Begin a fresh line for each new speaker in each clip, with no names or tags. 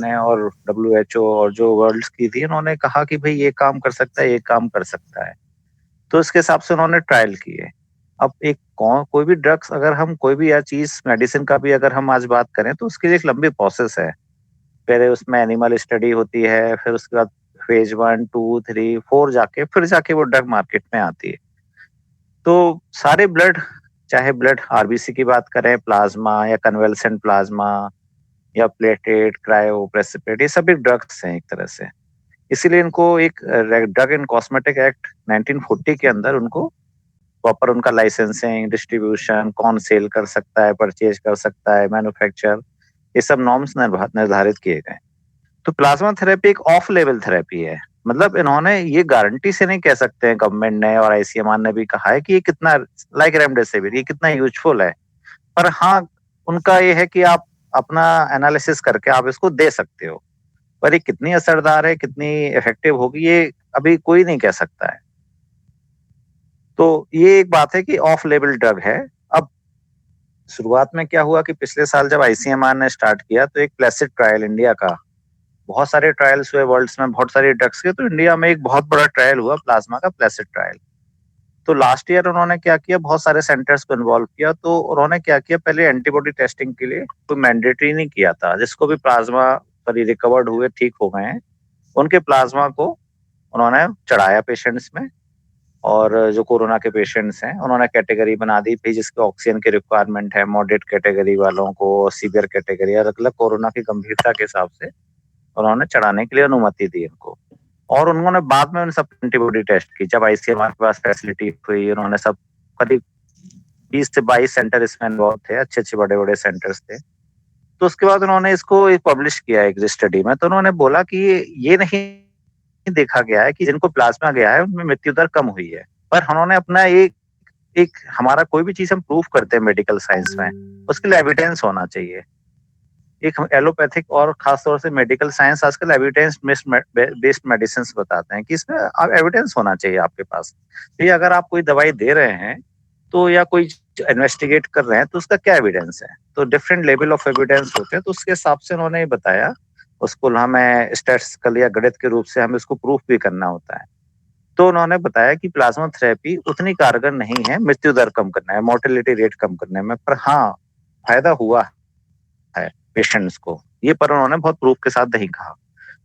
ने और WHO और जो वर्ल्ड की थी, उन्होंने कहा कि भाई ये काम कर सकता है, ये काम कर सकता है। तो इसके हिसाब से उन्होंने ट्रायल किए। अब एक कोई भी ड्रग्स अगर हम कोई भी या चीज़ मेडिसिन का भी अगर हम आज बात करें तो उसके लिए एक लंबी प्रोसेस है। पहले उसमें एनिमल स्टडी होती है, फिर उसके बाद फेज़ 1, 2, 3, 4 जाके फिर जाके वो ड्रग मार्केट में आती है। तो सारे ब्लड चाहे ब्लड आरबीसी की बात करें, प्लाज़्मा या कन्वालेसेंट प्लाज़्मा या प्लेटलेट, क्रायो, प्रेसिपिटेट ये सभी ड्रग्स हैं एक तरह से। इसीलिए इनको एक ड्रग एंड कॉस्मेटिक एक्ट 1940 के अंदर उनको प्रॉपर उनका लाइसेंसिंग, डिस्ट्रीब्यूशन, कौन सेल कर सकता है, परचेज कर सकता है, मैन्युफैक्चर ये सब नॉर्म्स निर्धारित किए गए। तो प्लाज्मा थेरेपी एक ऑफ लेवल थेरेपी है। मतलब इन्होंने ये गारंटी से नहीं कह सकते हैं गवर्नमेंट ने और आईसीएमआर ने भी कहा है कि ये कितना लाइक रेमडेसिविर ये कितना यूजफुल है। पर हाँ, उनका ये है कि आप अपना एनालिसिस करके आप इसको दे सकते हो। पर ये कितनी असरदार है, कितनी इफेक्टिव होगी ये अभी कोई नहीं कह सकता है। तो ये एक बात है कि ऑफ लेवल ड्रग है। अब शुरुआत में क्या हुआ कि पिछले साल जब आईसीएमआर ने स्टार्ट किया तो एक प्लेसिड ट्रायल इंडिया का बहुत सारे ट्रायल्स हुए वर्ल्ड्स में बहुत सारी ड्रग्स के तो इंडिया में एक बहुत बड़ा ट्रायल हुआ प्लाज्मा का प्लेसिड ट्रायल। तो लास्ट ईयर उन्होंने क्या किया बहुत सारे सेंटर्स को इन्वॉल्व किया तो उन्होंने क्या किया पहले एंटीबॉडी टेस्टिंग के लिए कोई मैंडेटरी नहीं किया था जिसको भी प्लाज्मा सॉरी रिकवर्ड हुए ठीक हो गए हैं उनके प्लाज्मा को उन्होंने चढ़ाया पेशेंट्स में। और जो कोरोना के पेशेंट्स हैं उन्होंने कैटेगरी बना दी थी जिसके ऑक्सीजन की रिक्वायरमेंट है मॉडरेट कैटेगरी वालों को सीवियर कैटेगरी अलग अलग कोरोना की गंभीरता के हिसाब से उन्होंने चढ़ाने के लिए अनुमति दी इनको। और उन्होंने बाद में उन सब एंटीबॉडी टेस्ट की जब आईसीएमआर के पास फैसिलिटी हुई उन्होंने सब करीब 20 से 22 सेंटर इसमें इन्वॉल्व थे अच्छे अच्छे बड़े बड़े सेंटर्स थे। तो उसके बाद उन्होंने इसको एक पब्लिश किया एक स्टडी में तो उन्होंने बोला कि ये नहीं देखा गया है कि जिनको प्लाज्मा गया है उनमें मृत्यु दर कम हुई है। पर उन्होंने अपना एक एक हमारा कोई भी चीज हम प्रूव करते हैं मेडिकल साइंस में उसके लिए एविडेंस होना चाहिए। एक एलोपैथिक और खास तौर से मेडिकल साइंस आजकल एविडेंस बेस्ड मेडिसिन बताते हैं कि इसमें आप एविडेंस होना चाहिए आपके पास। ये अगर आप कोई दवाई दे रहे हैं तो या कोई इन्वेस्टिगेट कर रहे हैं तो उसका क्या एविडेंस है। तो डिफरेंट लेवल ऑफ एविडेंस होते हैं तो उसके हिसाब से उन्होंने बताया उसको हमें स्टैटिस्टिकल या गणित के रूप से हमें उसको प्रूफ भी करना होता है। तो उन्होंने बताया कि प्लाज्मा थेरेपी उतनी कारगर नहीं है मृत्यु दर कम करने में मोर्टेलिटी रेट कम करने में पर हाँ फायदा हुआ है पेशेंट्स को ये पर उन्होंने बहुत प्रूफ के साथ नहीं कहा।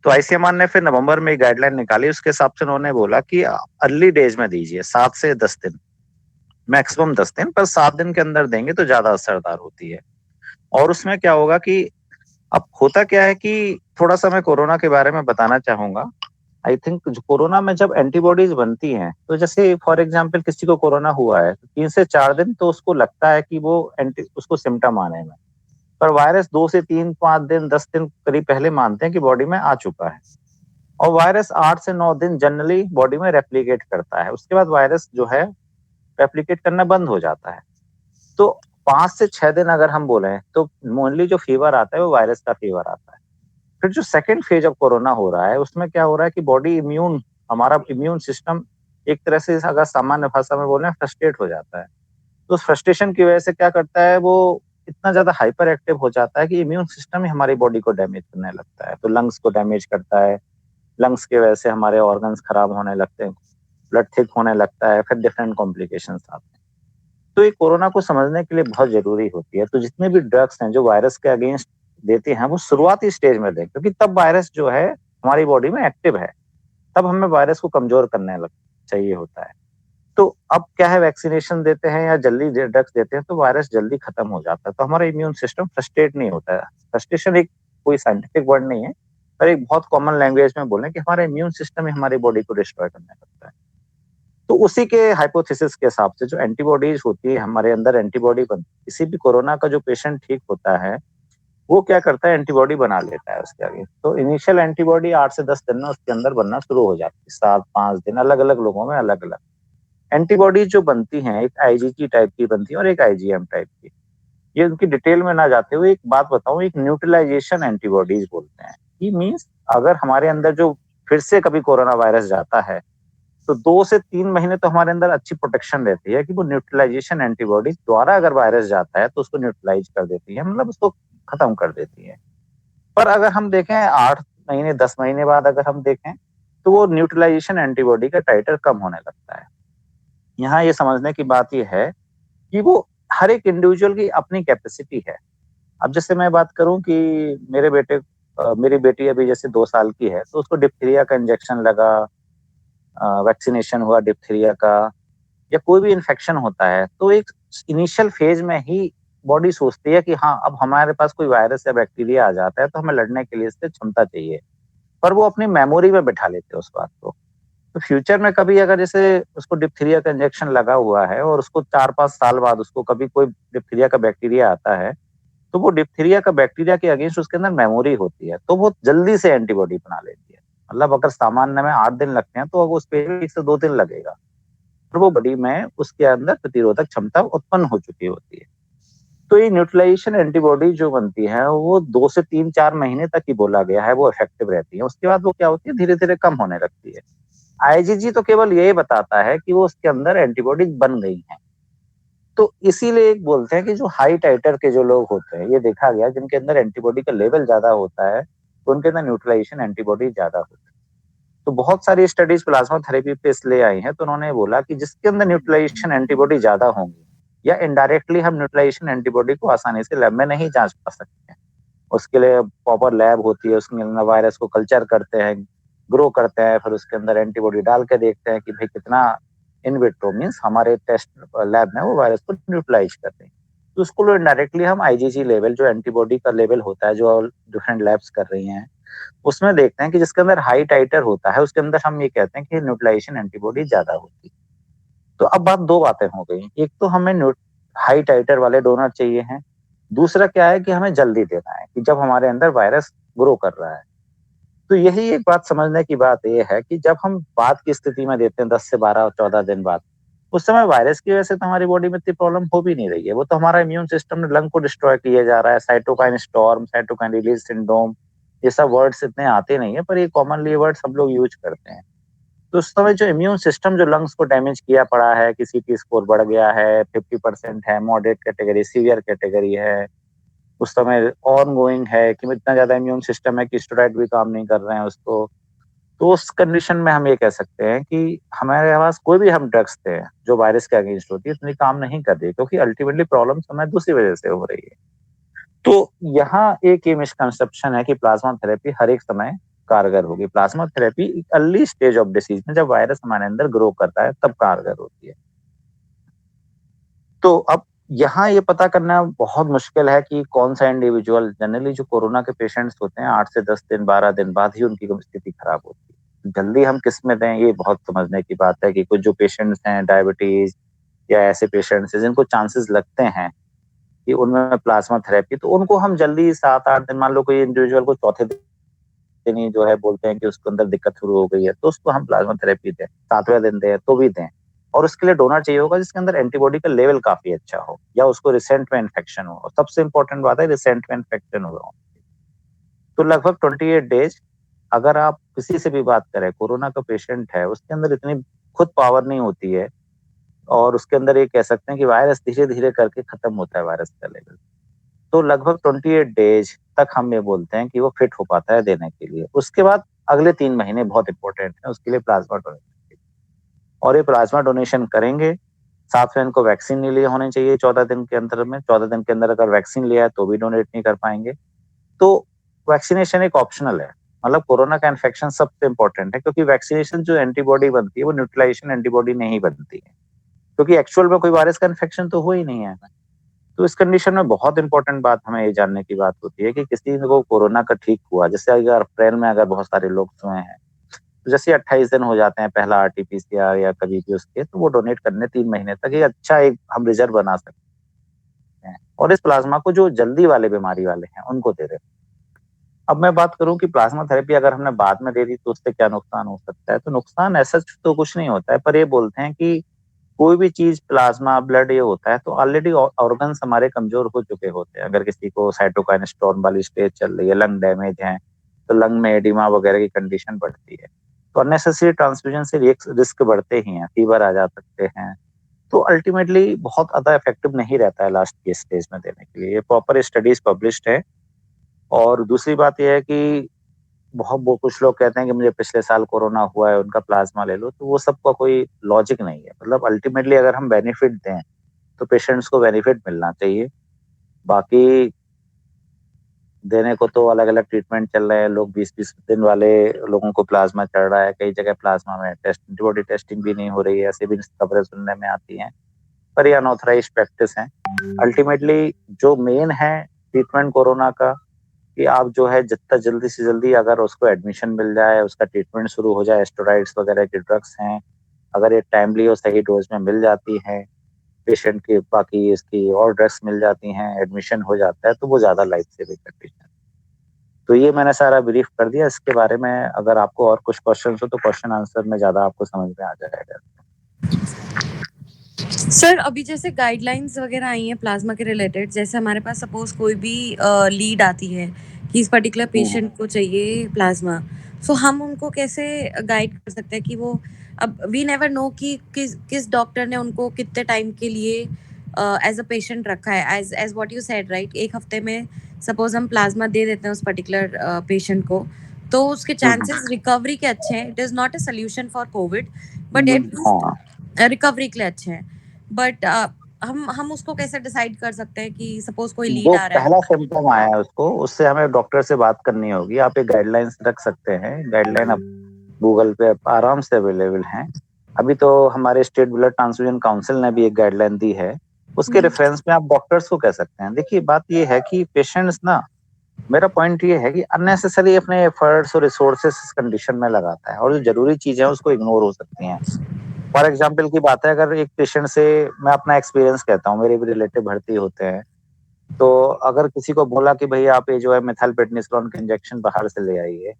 तो आईसीएमआर ने फिर नवंबर में गाइडलाइन निकाली उसके हिसाब से उन्होंने बोला कि अर्ली डेज में दीजिए 7 से 10 दिन मैक्सिमम 10 दिन पर 7 दिन के अंदर देंगे तो ज्यादा असरदार होती है। और उसमें क्या होगा कि अब होता क्या है कि थोड़ा सा मैं कोरोना के बारे में बताना चाहूंगा। आई थिंक जो कोरोना में जब एंटीबॉडीज बनती हैं तो जैसे फॉर एग्जांपल किसी को कोरोना हुआ है तो 3 से 4 दिन तो उसको लगता है कि वो उसको सिम्टम आने में। पर वायरस 2 से 3, 5 दिन 10 दिन करीब पहले मानते हैं कि बॉडी में आ चुका है। और वायरस 8 से 9 दिन जनरली बॉडी में रेप्लिकेट करता है उसके बाद वायरस जो है रेप्लिकेट करना बंद हो जाता है। तो 5 से 6 दिन अगर हम बोले तो मोस्टली जो फीवर आता है वो वायरस का फीवर आता है। फिर जो सेकेंड फेज ऑफ कोरोना हो रहा है उसमें क्या हो रहा है कि बॉडी इम्यून हमारा इम्यून सिस्टम एक तरह से अगर सामान्य भाषा में बोले फ्रस्ट्रेट हो जाता है। तो उस फ्रस्ट्रेशन की वजह से क्या करता है वो इतना ज्यादा हाइपर एक्टिव हो जाता है कि इम्यून सिस्टम ही हमारी बॉडी को डैमेज करने लगता है तो लंग्स को डैमेज करता है। लंग्स की वजह से हमारे ऑर्गन्स खराब होने लगते हैं ब्लड थिक होने लगता है फिर डिफरेंट कॉम्प्लिकेशंस आते हैं। तो ये कोरोना को समझने के लिए बहुत जरूरी होती है। तो जितने भी ड्रग्स हैं जो वायरस के अगेंस्ट देते हैं वो शुरुआती स्टेज में दें क्योंकि तब वायरस जो है हमारी बॉडी में एक्टिव है तब हमें वायरस को कमजोर करने लग चाहिए होता है। तो अब क्या है वैक्सीनेशन देते हैं या जल्दी ड्रग्स देते हैं तो वायरस जल्दी खत्म हो जाता है तो हमारा इम्यून सिस्टम फ्रस्ट्रेट नहीं होता है। फ्रस्ट्रेशन एक कोई साइंटिफिक वर्ड नहीं है पर एक बहुत कॉमन लैंग्वेज में बोलें कि हमारा इम्यून सिस्टम ही हमारी बॉडी को डिस्ट्रॉय करने लगता है। तो उसी के हाइपोथेसिस के हिसाब से जो एंटीबॉडीज होती है हमारे अंदर एंटीबॉडी बनती है किसी भी कोरोना का जो पेशेंट ठीक होता है वो क्या करता है एंटीबॉडी बना लेता है उसके आगे। तो इनिशियल एंटीबॉडी 8 से 10 दिन में उसके अंदर बनना शुरू हो जाती है 7-5 दिन अलग अलग लोगों में अलग अलग एंटीबॉडी जो बनती हैं एक आईजीजी टाइप की बनती है और एक आईजीएम टाइप की। ये उनकी डिटेल में ना जाते हुए एक बात बताऊं एक न्यूट्रलाइजेशन एंटीबॉडीज बोलते हैं। ये मींस अगर हमारे अंदर जो फिर से कभी कोरोना वायरस जाता है तो 2 से 3 महीने तो हमारे अंदर अच्छी प्रोटेक्शन रहती है कि वो न्यूट्रलाइजेशन एंटीबॉडीज द्वारा अगर वायरस जाता है तो उसको न्यूट्रलाइज कर देती है मतलब उसको खत्म कर देती है। पर अगर हम देखें 8 महीने 10 महीने बाद अगर हम देखें तो वो न्यूट्रलाइजेशन एंटीबॉडी का टाइटर कम होने लगता है। यहाँ ये समझने की बात ये है कि वो हर एक इंडिविजुअल की अपनी कैपेसिटी है। अब जैसे मैं बात करूँ कि मेरी बेटी अभी जैसे 2 साल की है, तो उसको डिप्थीरिया का इंजेक्शन लगा, वैक्सीनेशन हुआ डिप्थीरिया का, या कोई भी इन्फेक्शन होता है, तो एक इनिशियल फेज में ही बॉडी सोचती है कि हाँ, अब हमारे पास कोई वायरस या बैक्टीरिया आ जाता है, तो हमें लड़ने के लिए इससे क्षमता चाहिए। पर वो अपनी मेमोरी में बिठा लेते हैं उस बात को। तो फ्यूचर में कभी अगर जैसे उसको डिप्थीरिया का इंजेक्शन लगा हुआ है और उसको 4-5 साल बाद उसको कभी कोई डिप्थीरिया का बैक्टीरिया आता है, तो वो डिप्थीरिया का बैक्टीरिया के अगेंस्ट उसके अंदर मेमोरी होती है, तो वो जल्दी से एंटीबॉडी बना लेती है। मतलब अगर सामान्य में 8 दिन लगते हैं, तो उस पे 1 से 2 दिन लगेगा। और वो बॉडी में उसके अंदर प्रतिरोधक क्षमता उत्पन्न हो चुकी होती है। तो ये न्यूट्रलाइजेशन एंटीबॉडी जो बनती है, वो 2 से 3-4 महीने तक ही बोला गया है, वो इफेक्टिव रहती है। उसके बाद वो क्या होती है, धीरे-धीरे कम होने लगती है। आईजीजी तो केवल यही बताता है कि वो उसके अंदर एंटीबॉडी बन गई हैं। तो इसीलिए एक बोलते हैं कि जो हाई टाइटर के जो लोग होते हैं, ये देखा गया जिनके अंदर एंटीबॉडी का लेवल ज़्यादा होता है, तो उनके अंदर न्यूट्रलाइजेशन एंटीबॉडी ज़्यादा होती है। तो बहुत सारी स्टडीज़ प्लाज़्मा थेरेपी पे इसलिए आई हैं, तो उन्होंने बोला कि जिसके अंदर न्यूट्रलाइजेशन एंटीबॉडी ज़्यादा होंगी या इनडायरेक्टली हम न्यूट्रलाइजेशन एंटीबॉडी को आसानी से लैब में नहीं जाँच पा सकते हैं। उसके लिए प्रॉपर लैब होती है, उसके अंदर वायरस को कल्चर करते हैं, ग्रो करते हैं, फिर उसके अंदर एंटीबॉडी डाल के देखते हैं कि भाई कितना इन विट्रो मीन्स हमारे टेस्ट लैब में वो वायरस को न्यूट्रलाइज करते हैं। तो उसको इनडायरेक्टली हम आईजीजी लेवल जो एंटीबॉडी का लेवल होता है, जो डिफरेंट लैब्स कर रही हैं, उसमें देखते हैं कि जिसके अंदर हाई टाइटर होता है, उसके अंदर हम ये कहते हैं कि न्यूट्रलाइजेशन एंटीबॉडी ज़्यादा होती है। तो अब 2 बातें हो गई। एक तो हमें हाई टाइटर वाले डोनर चाहिए हैं। दूसरा क्या है कि हमें जल्दी देना है कि जब हमारे अंदर वायरस ग्रो कर रहा है। तो यही एक बात समझने की बात ये है कि जब हम बाद की स्थिति में देते हैं 10 से 12 और 14 दिन बाद, उस समय वायरस की वजह से तो हमारी बॉडी में इतनी प्रॉब्लम हो भी नहीं रही है। वो तो हमारा इम्यून सिस्टम ने लंग को डिस्ट्रॉय किया जा रहा है। Cytokine storm, cytokine release syndrome, ये सब वर्ड्स इतने आते नहीं है, पर ये कॉमनली ये वर्ड्स हम लोग यूज़ करते हैं। तो उस समय जो इम्यून सिस्टम जो लंग्स को डैमेज किया पड़ा है, किसी की स्कोर बढ़ गया है, 50% है, मॉडरेट कैटेगरी, सीवियर कैटेगरी है, उस समय ऑनगोइंग है कि इतना ज़्यादा इम्यून सिस्टम है कि स्टेरॉइड भी काम नहीं कर रहे हैं उसको। तो उस कंडीशन में हम ये कह सकते हैं कि हमारे पास कोई भी हम ड्रग्स दें, जो वायरस के अगेंस्ट होती है, इतनी काम नहीं कर रही, क्योंकि अल्टीमेटली प्रॉब्लम हमें दूसरी वजह से हो रही है। तो यहाँ एक ये मिसकंसेप्शन है कि प्लाज्मा थेरेपी हर एक समय कारगर होगी। प्लाज्मा थेरेपी एक अर्ली स्टेज ऑफ डिसीज में जब वायरस हमारे अंदर ग्रो करता है, तब कारगर होती है। तो अब यहाँ ये पता करना बहुत मुश्किल है कि कौन-सा इंडिविजुअल, जनरली जो कोरोना के पेशेंट्स होते हैं 8 से 10 दिन, 12 दिन बाद ही उनकी स्थिति खराब होती है। जल्दी हम किसमें दें, ये बहुत समझने की बात है कि कुछ जो पेशेंट्स हैं डायबिटीज़ या ऐसे पेशेंट्स हैं जिनको चांसेस लगते हैं कि उनमें प्लाज्मा थेरेपी, तो उनको हम जल्दी 7-8 दिन, मान लो कोई इंडिविजुअल को चौथे दिन ही जो है बोलते हैं कि उसके अंदर दिक्कत शुरू हो गई है, तो उसको हम प्लाज्मा थेरेपी दें। 7वें दिन दें तो भी दें, और उसके लिए डोनर चाहिए होगा जिसके अंदर एंटीबॉडी का लेवल काफ़ी अच्छा हो, या उसको रिसेंट में इन्फेक्शन हो। सबसे इम्पोर्टेंट बात है रिसेंट में इन्फेक्शन हुआ हो। तो लगभग 28 डेज़ अगर आप किसी से भी बात करें, कोरोना का पेशेंट है, उसके अंदर इतनी खुद पावर नहीं होती है, और उसके अंदर ये कह सकते हैं कि वायरस धीरे-धीरे करके खत्म होता है वायरस का लेवल। तो लगभग 28 डेज़ तक हम ये बोलते हैं कि वो फिट हो पाता है देने के लिए। उसके बाद अगले 3 महीने बहुत इम्पोर्टेंट है उसके लिए प्लाज़्मा डोनेशन के लिए। और ये प्लाज़्मा डोनेशन करेंगे, साथ में इनको वैक्सीन ले लिए होने चाहिए 14 दिन के अंतर में। 14 दिन के अंदर अगर वैक्सीन लिया है तो भी डोनेट नहीं कर पाएँगे। तो वैक्सीनेशन एक ऑप्शनल है। मतलब कोरोना का इन्फेक्शन सबसे इम्पोर्टेंट है, क्योंकि वैक्सीनेशन जो एंटीबॉडी बनती है वो न्यूट्रलाइजेशन एंटीबॉडी नहीं बनती है। क्योंकि एक्चुअल में कोई वायरस का इन्फेक्शन तो हुआ ही नहीं है। तो इस कंडीशन में बहुत इम्पोर्टेंट बात हमें ये जानने की बात होती है कि किसी को कोरोना का ठीक हुआ, जैसे अगर अप्रैल में अगर बहुत सारे लोग हुए हैं, तो जैसे 28 दिन हो जाते हैं पहला आरटी-पीसीआर या कभी भी उसके, तो वो डोनेट करने 3 महीने तक ये अच्छा एक हम रिजर्व बना सकते हैं। और इस प्लाज़्मा को जो जल्दी वाले बीमारी वाले हैं, उनको दे दें। अब मैं बात करूँ कि प्लाज़्मा थेरेपी अगर हमने बाद में दे दी तो उससे क्या नुकसान हो सकता है? तो नुकसान ऐसा तो कुछ नहीं होता है, पर ये बोलते हैं कि कोई भी चीज़ प्लाज़्मा, ब्लड ये होता है तो ऑलरेडी ऑर्गन्स हमारे कमज़ोर हो चुके होते हैं। अगर किसी को साइटोकाइन स्टॉर्म वाली स्टेज चल रही है, लंग डैमेज है, तो लंग में एडिमा वगैरह की कंडीशन बढ़ती है। तो अननेसेसरी ट्रांसफ्यूजन से रिस्क बढ़ते ही हैं, फीवर आ जा सकते हैं। तो अल्टीमेटली बहुत ज़्यादा इफेक्टिव नहीं रहता है लास्ट की स्टेज में देने के लिए। ये प्रॉपर स्टडीज़ पब्लिश्ड है, और दूसरी बात ये है कि बहुत वो कुछ लोग कहते हैं कि मुझे पिछले साल कोरोना हुआ है, उनका प्लाज़्मा ले लो, तो वो सबका कोई लॉजिक नहीं है। मतलब अल्टीमेटली अगर हम बेनिफिट दें, तो पेशेंट्स को बेनिफिट मिलना चाहिए। बाकी देने को तो अलग-अलग ट्रीटमेंट चल रहे हैं, लोग 20-20 दिन वाले लोगों को प्लाज़्मा चढ़ रहा है, कई जगह प्लाज़्मा में एंटीबॉडी टेस्टिंग भी नहीं हो रही है, ऐसी भी खबरें सुनने में आती हैं, पर ये अनऑथराइज़्ड प्रैक्टिस है। अल्टीमेटली जो मेन है ट्रीटमेंट कोरोना का, कि आप जो है जितना जल्दी से जल्दी अगर उसको एडमिशन मिल जाए, उसका ट्रीटमेंट शुरू हो जाए, स्टेरॉइड्स वगैरह के ड्रग्स हैं, अगर ये टाइमली और सही डोज़ में मिल जाती हैं, पेशेंट की बाकी इसकी और ड्रग्स मिल जाती हैं, एडमिशन हो जाता है, तो वो ज़्यादा लाइफ सेविंग कंडीशन है। तो ये मैंने सारा ब्रीफ कर दिया। इसके बारे में अगर आपको और कुछ क्वेश्चन्स हो, तो क्वेश्चन आंसर में ज़्यादा आपको समझ में आ जाएगा।
सर अभी जैसे गाइडलाइंस वगैरह आई हैं प्लाज्मा के रिलेटेड, जैसे हमारे पास सपोज कोई भी लीड आती है कि इस पर्टिकुलर पेशेंट को चाहिए प्लाज्मा, सो हम उनको कैसे गाइड कर सकते हैं कि वो, अब वी नेवर नो कि किस डॉक्टर ने उनको कितने टाइम के लिए एज अ पेशेंट रखा है, as what you said right, एक हफ्ते में सपोज हम प्लाज्मा दे देते हैं उस पर्टिकुलर पेशेंट को, तो उसके चांसेस रिकवरी के अच्छे हैं। It is not a solution for Covid, but at least recovery के लिए अच्छे हैं। बट हम उसको कैसे डिसाइड कर सकते हैं कि सपोज कोई लीड
वो
आ रहा
पहला
है।
सिम्पटम आया है उसको, उससे हमें डॉक्टर से बात करनी होगी। आप एक गाइडलाइंस रख सकते हैं, गाइडलाइन अब गूगल पे आराम से अवेलेबल हैं। अभी तो हमारे स्टेट ब्लड ट्रांसफ्यूजन काउंसिल ने भी एक गाइडलाइन दी है, उसके रेफरेंस में आप डॉक्टर्स को कह सकते हैं। देखिए बात ये है कि पेशेंट्स ना, मेरा पॉइंट ये है कि अननेसेसरी अपने एफर्ट्स और रिसोर्सेस इस कंडीशन में लगाता है, और जो जरूरी चीजें हैं उसको इग्नोर हो सकती हैं। फॉर एग्जाम्पल की बात है, अगर एक पेशेंट से, मैं अपना एक्सपीरियंस कहता हूँ, मेरे भी रिलेटिव भर्ती होते हैं, तो अगर किसी को बोला कि भई आप ये जो है मेथाइलप्रेडनिसोलोन का इंजेक्शन बाहर से ले आइए,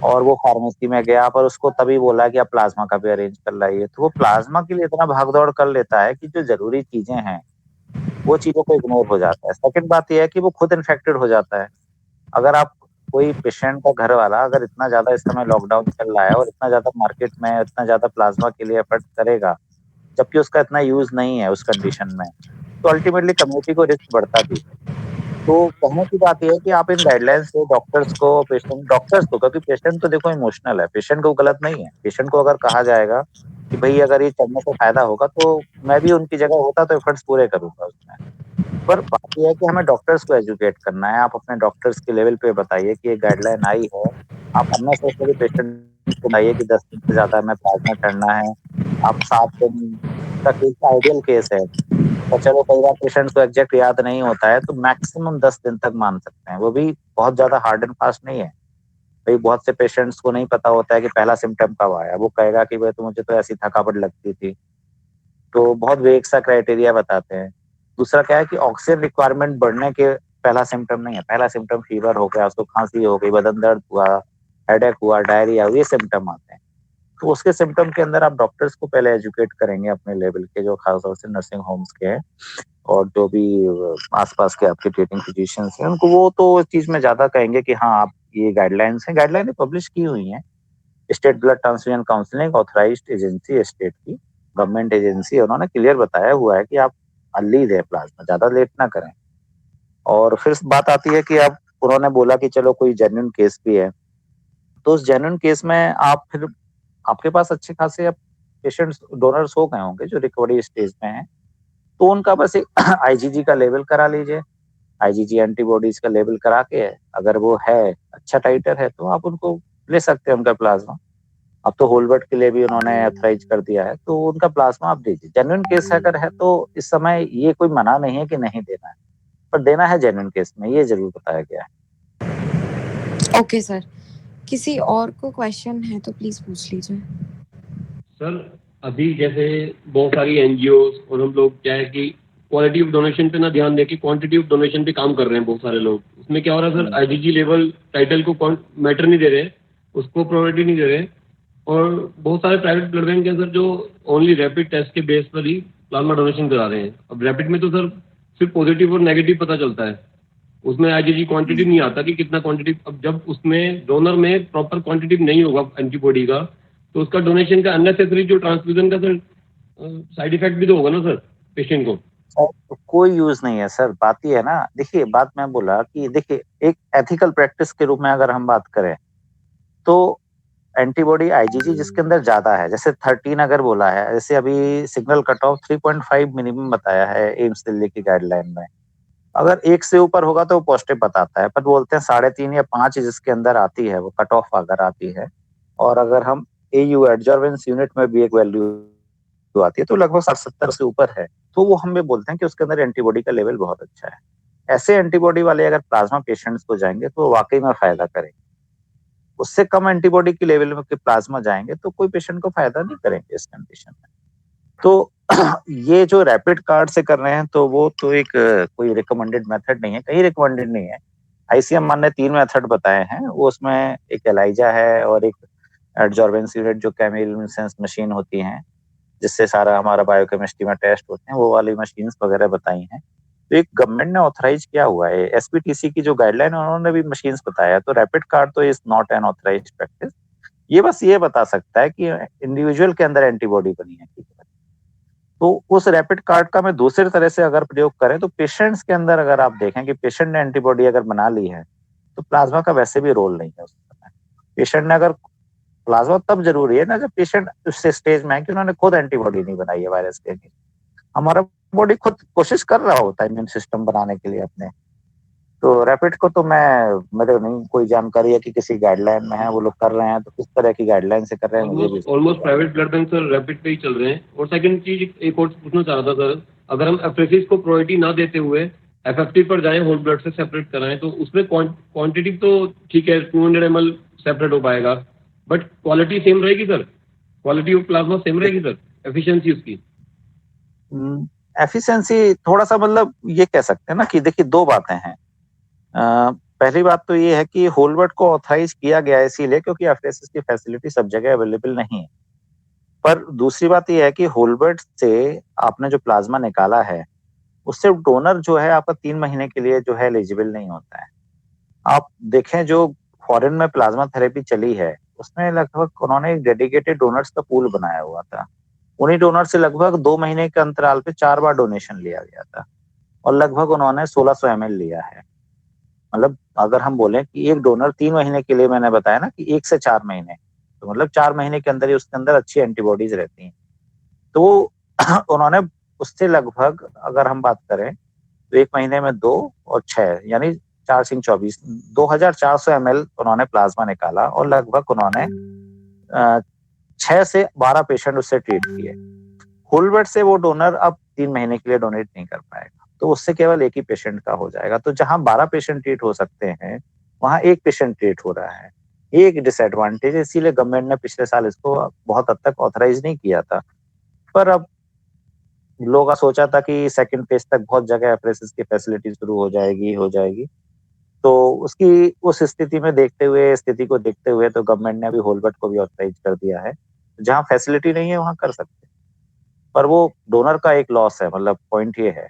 और वो फार्मेसी में गया, पर उसको तभी बोला कि आप प्लाज्मा का भी अरेंज कर लाइए, तो वो प्लाज्मा के लिए इतना भाग-दौड़ कर लेता है कि जो ज़रूरी चीज़ें हैं, वो चीज़ों को इग्नोर हो जाता है। सेकंड बात ये है कि वो खुद इन्फेक्टेड हो जाता है। अगर आप, कोई पेशेंट का घर वाला अगर इतना ज़्यादा इस समय लॉकडाउन चल रहा है और इतना ज़्यादा मार्केट में इतना ज़्यादा प्लाज्मा के लिए एफर्ट करेगा, जबकि उसका इतना यूज़ नहीं है उस कंडीशन में, तो अल्टीमेटली कम्युनिटी को रिस्क बढ़ता भी है। तो कहने की बात ये है कि आप इन गाइडलाइंस को डॉक्टर्स को, क्योंकि पेशेंट तो देखो इमोशनल है, पेशेंट को गलत नहीं है। पेशेंट को अगर कहा जाएगा कि भई अगर ये करने से फ़ायदा होगा, तो मैं भी उनकी जगह होता तो एफर्ट्स पूरे करूँगा उसमें। पर बात ये है कि हमें डॉक्टर्स को एजुकेट करना है। आप अपने डॉक्टर्स के लेवल पे बताइए कि ये गाइडलाइन आई है। आप अननेसेसरी पेशेंट को बताइए कि 10 दिन से ज़्यादा हमें प्लाज़्मा चढ़ना है। आप 7 दिन तक, एक आइडियल केस है, और चलो कई बार पेशेंट्स को एग्ज़ैक्ट याद नहीं होता है, तो मैक्सिमम 10 दिन तक मान सकते हैं। वो भी बहुत ज़्यादा हार्ड एंड फास्ट नहीं है। भई बहुत से पेशेंट्स को नहीं पता होता है कि पहला सिम्पटम कब आया। वो कहेगा कि भई तो मुझे तो ऐसी थकावट लगती थी। तो बहुत वेग सा क्राइटेरिया बताते हैं। दूसरा क्या है कि ऑक्सीजन रिक्वायरमेंट बढ़ने के पहला सिम्पटम नहीं है। पहला सिम्पटम फीवर हो गया, उसको खाँसी हो गई, बदन दर्द हुआ, हेडेक हुआ, डायरिया, ये सिम्पटम आते हैं। तो उसके सिम्पटम के अंदर आप डॉक्टर्स को पहले एजुकेट करेंगे अपने लेवल के, जो खास तौर से नर्सिंग होम्स के हैं, और जो भी आस-पास के आपके ट्रीटिंग फिजिशियंस हैं, उनको वो तो इस चीज़ में ज़्यादा कहेंगे कि हाँ, आप ये गाइडलाइंस हैं, गाइडलाइनें पब्लिश की हुई हैं। स्टेट ब्लड ट्रांसफ्यूजन काउंसिल एक ऑथराइज्ड एजेंसी है स्टेट की, गवर्नमेंट एजेंसी है, उन्होंने क्लियर बताया हुआ है कि आप अर्ली दें प्लाज़्मा, ज़्यादा लेट ना करें। और फिर बात आती है कि अब उन्होंने बोला कि चलो कोई जेन्युइन केस भी है, तो उस जेन्युइन केस में आप फिर, आपके पास अच्छे खासे अब पेशेंट्स डोनर्स हो गए होंगे जो रिकवरी स्टेज में हैं, तो उनका बस एक आईजीजी का लेवल करा लीजिए। आईजीजी एंटीबॉडीज़ का लेवल करा के, अगर वो है, अच्छा टाइटर है, तो आप उनको ले सकते हैं उनका प्लाज़्मा। अब तो होल ब्लड के लिए भी उन्होंने ऑथराइज़ कर दिया है, तो उनका प्लाज़्मा आप दीजिए। जेन्युइन केस अगर है तो इस समय ये कोई मना नहीं है कि नहीं देना है, पर देना है जेन्युइन केस में, ये ज़रूर बताया गया है।
ओके सर, किसी और को क्वेश्चन है तो प्लीज पूछ लीजिए।
सर अभी जैसे बहुत सारी एनजीओज और हम लोग क्या है कि क्वालिटी ऑफ डोनेशन पे ना ध्यान देके क्वांटिटी ऑफ डोनेशन पे काम कर रहे हैं बहुत सारे लोग। उसमें क्या हो रहा है सर, आईजीजी लेवल टाइटल को मैटर नहीं दे रहे, उसको प्रायोरिटी नहीं दे रहे। और बहुत सारे प्राइवेट ब्लड बैंक हैं सर जो ओनली रैपिड टेस्ट के बेस पर ही प्लाज्मा डोनेशन करा रहे हैं। अब रैपिड में तो सर सिर्फ पॉजिटिव और नेगेटिव पता चलता है, उसमें आईजीजी क्वांटिटी नहीं आता कि कितना क्वांटिटी। अब जब उसमें डोनर में प्रॉपर क्वांटिटी नहीं होगा एंटीबॉडी का, तो उसका डोनेशन का अननेसेसरी जो ट्रांसफ्यूजन का सर साइड इफेक्ट भी तो होगा ना सर पेशेंट को।
कोई यूज नहीं है सर। बात ये है ना, देखिए बात मैं बोला कि देखिए एक एथिकल प्रैक्टिस के रूप में अगर हम बात करें तो एंटीबॉडी आईजीजी जिसके अंदर ज्यादा है, जैसे 13 अगर बोला है, जैसे अभी सिग्नल कट ऑफ 3.5 मिनिमम बताया है एम्स दिल्ली की गाइडलाइन में, अगर 1 से ऊपर होगा तो वो पॉजिटिव बताता है, पर बोलते हैं 3.5 या 5 जिसके अंदर आती है वो कट ऑफ अगर आती है, और अगर हम एयू एडजॉर्वेंस यूनिट में भी एक वैल्यू आती है तो लगभग 60-70 से ऊपर है, तो वो हमें बोलते हैं कि उसके अंदर एंटीबॉडी का लेवल बहुत अच्छा है। ऐसे एंटीबॉडी वाले अगर प्लाज्मा पेशेंट्स को जाएंगे तो वाकई में फायदा करेंगे। उससे कम एंटीबॉडी की लेवल में प्लाज्मा जाएंगे तो कोई पेशेंट को फायदा नहीं करेंगे इस कंडीशन में। तो ये जो रैपिड कार्ड से कर रहे हैं तो वो तो एक कोई रिकमेंडेड मेथड नहीं है, कहीं रिकमेंडेड नहीं है। आईसीएमआर ने 3 मेथड बताए हैं, वो उसमें एक एलाइजा है और एक एडजॉर्वेंस यूनिट जो केमिकल मशीन होती हैं जिससे सारा हमारा बायोकेमिस्ट्री में टेस्ट होते हैं, वो वाली मशीन्स वगैरह बताई हैं। तो एक गवर्नमेंट ने ऑथराइज किया हुआ है, एसपीटीसी की जो गाइडलाइन है उन्होंने भी मशीन्स बताया, तो रैपिड कार्ड तो is not an authorised practice. ये बस ये बता सकता है कि इंडिविजुअल के अंदर एंटीबॉडी बनी है। तो उस रैपिड कार्ड का मैं दूसरी तरह से अगर प्रयोग करें तो पेशेंट्स के अंदर अगर आप देखें कि पेशेंट ने एंटीबॉडी अगर बना ली है तो प्लाज्मा का वैसे भी रोल नहीं है उस समय। पेशेंट ने अगर प्लाज्मा तब जरूरी है ना जब पेशेंट उस स्टेज में है कि उन्होंने खुद एंटीबॉडी नहीं बनाई है वायरस के लिए। हमारा बॉडी खुद कोशिश कर रहा होता है इम्यून सिस्टम बनाने के लिए अपने। तो रैपिड को तो मेरे नहीं कोई जानकारी है कि किसी गाइडलाइन में है वो लोग कर रहे हैं, तो किस तरह की गाइडलाइन से कर रहे हैं मुझे भी।
Almost private blood bank sir rapid पे ही चल रहे हैं। और सेकंड चीज एक और पूछना चाह रहा था सर, अगर हम एफरेसिस को प्रायोरिटी ना देते हुए एफएफटी पर जाएं, होल ब्लड से सेपरेट कराएं, तो उसमें क्वांटिटी तो ठीक है 200 ml सेपरेट हो पाएगा, बट क्वालिटी सेम रहेगी sir? Quality of plasma same रहेगी सर? एफिशिएंसी उसकी?
एफिशिएंसी थोड़ा सा मतलब ये कह सकते हैं ना कि देखिए दो बातें हैं। पहली बात तो ये है कि होलवर्ड को ऑथराइज किया गया है इसीलिए क्योंकि एफरेसिस की फैसिलिटी सब जगह अवेलेबल नहीं है। पर दूसरी बात ये है कि होलवर्ड से आपने जो प्लाज्मा निकाला है उससे डोनर जो है आपका 3 महीने के लिए जो है एलिजिबल नहीं होता है। आप देखें जो फॉरेन में प्लाज्मा थेरेपी चली है उसमें लगभग उन्होंने एक डेडिकेटेड डोनर्स का पूल बनाया हुआ था। उन्हीं डोनर से लगभग 2 महीने के अंतराल पे 4 बार डोनेशन लिया गया था और लगभग उन्होंने 1600 ml लिया है। मतलब अगर हम बोलें कि एक डोनर 3 महीने के लिए, मैंने बताया ना कि 1 से 4 महीने, तो मतलब 4 महीने के अंदर ही उसके अंदर अच्छी एंटीबॉडीज रहती हैं। तो उन्होंने उससे लगभग अगर हम बात करें तो 1 महीने में 2 और 6 यानी 4 × 24 2400 ml उन्होंने प्लाज्मा निकाला और लगभग उन्होंने 6 से 12 पेशेंट उससे ट्रीट किए। होलवेट से वो डोनर अब 3 महीने के लिए डोनेट नहीं कर पाएगा, तो उससे केवल एक ही पेशेंट का हो जाएगा। तो जहां 12 पेशेंट ट्रीट हो सकते हैं वहां एक पेशेंट ट्रीट हो रहा है। ये एक डिसएडवांटेज है, इसीलिए गवर्नमेंट ने पिछले साल इसको बहुत हद तक ऑथराइज नहीं किया था। पर अब लोग सोचा था कि सेकंड फेज तक बहुत जगह एफरेसिस की फैसिलिटी शुरू हो जाएगी। तो उसकी उस स्थिति में देखते हुए, स्थिति को देखते हुए तो गवर्नमेंट ने अभी होलबर्ट को भी ऑथराइज कर दिया है। जहाँ फैसिलिटी नहीं है वहां कर सकते हैं, पर वो डोनर का एक लॉस है, मतलब पॉइंट ये है।